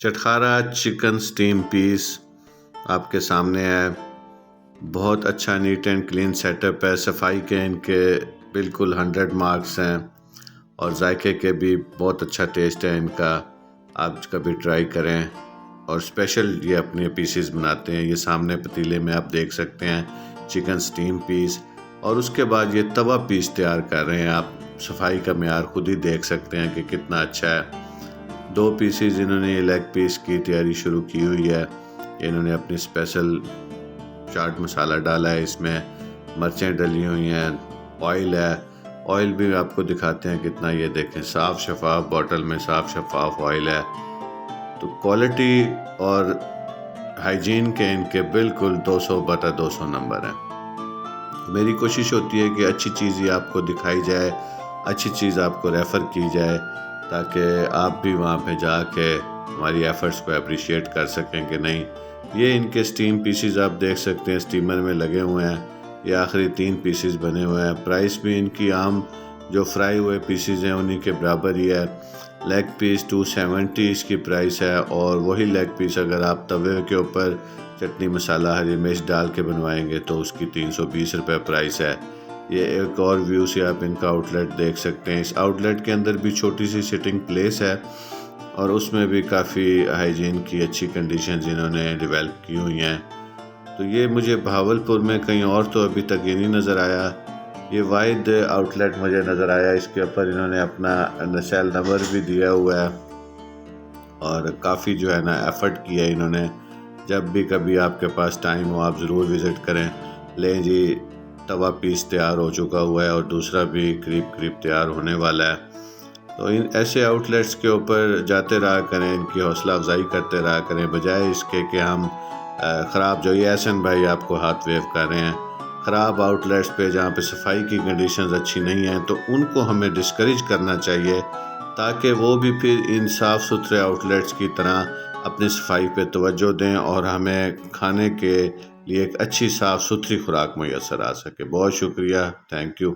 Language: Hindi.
चटखारा चिकन स्टीम पीस आपके सामने है। बहुत अच्छा नीट एंड क्लीन सेटअप है। सफाई के इनके बिल्कुल 100 मार्क्स हैं और जायके के भी बहुत अच्छा टेस्ट है इनका। आप कभी ट्राई करें। और स्पेशल ये अपने पीसेस बनाते हैं। ये सामने पतीले में आप देख सकते हैं चिकन स्टीम पीस, और उसके बाद ये तवा पीस तैयार कर रहे हैं। आप सफाई का मेयार खुद ही देख सकते हैं कि कितना अच्छा है। 2 पीसेस इन्होंने ये लेग पीस की तैयारी शुरू की हुई है। इन्होंने अपनी स्पेशल चाट मसाला डाला है, इसमें मिर्चें डली हुई हैं, ऑयल है। ऑयल भी आपको दिखाते हैं कितना, ये देखें साफ़ शफाफ बॉटल में साफ़ शफाफ ऑयल है। तो क्वालिटी और हाइजीन के इनके बिल्कुल 200/200 नंबर हैं। मेरी कोशिश होती है कि अच्छी चीज़ ही आपको दिखाई जाए, अच्छी चीज़ आपको रेफ़र की जाए, ताकि आप भी वहाँ पे जाके हमारी एफ़र्ट्स को अप्रिशिएट कर सकें कि नहीं। ये इनके स्टीम पीसेस आप देख सकते हैं स्टीमर में लगे हुए हैं। ये आखिरी 3 पीसेस बने हुए हैं। प्राइस भी इनकी आम जो फ्राई हुए पीसेस हैं उन्हीं के बराबर ही है। लेग पीस 270 इसकी प्राइस है, और वही लेग पीस अगर आप तवे के ऊपर चटनी मसाला हरी मिर्च डाल के बनवाएंगे तो उसकी 320 रुपये प्राइस है। ये एक और व्यू से आप इनका आउटलेट देख सकते हैं। इस आउटलेट के अंदर भी छोटी सी सिटिंग प्लेस है, और उसमें भी काफ़ी हाइजीन की अच्छी कंडीशंस इन्होंने डेवलप की हुई हैं। तो ये मुझे भावलपुर में कहीं और तो अभी तक ये नहीं नज़र आया। ये वाइड आउटलेट मुझे नज़र आया। इसके ऊपर इन्होंने अपना सेल नंबर भी दिया हुआ है, और काफ़ी जो है ना एफ़र्ट किया है इन्होंने। जब भी कभी आपके पास टाइम हो आप ज़रूर विज़िट करें। लें जी, तवा पीस तैयार हो चुका हुआ है और दूसरा भी करीब तैयार होने वाला है। तो इन ऐसे आउटलेट्स के ऊपर जाते रहा करें, इनकी हौसला अफजाई करते रहा करें, बजाय इसके कि हम ख़राब, जो ये एहसन भाई आपको हाथ वेव कर रहे हैं, ख़राब आउटलेट्स पे जहाँ पे सफाई की कंडीशंस अच्छी नहीं हैं, तो उनको हमें डिस्करेज करना चाहिए, ताकि वो भी फिर इन साफ़ सुथरे आउटलेट्स की तरह अपनी सफाई पे तवज्जो दें और हमें खाने के लिए एक अच्छी साफ़ सुथरी खुराक मुयस्सर आ सके। बहुत शुक्रिया, थैंक यू।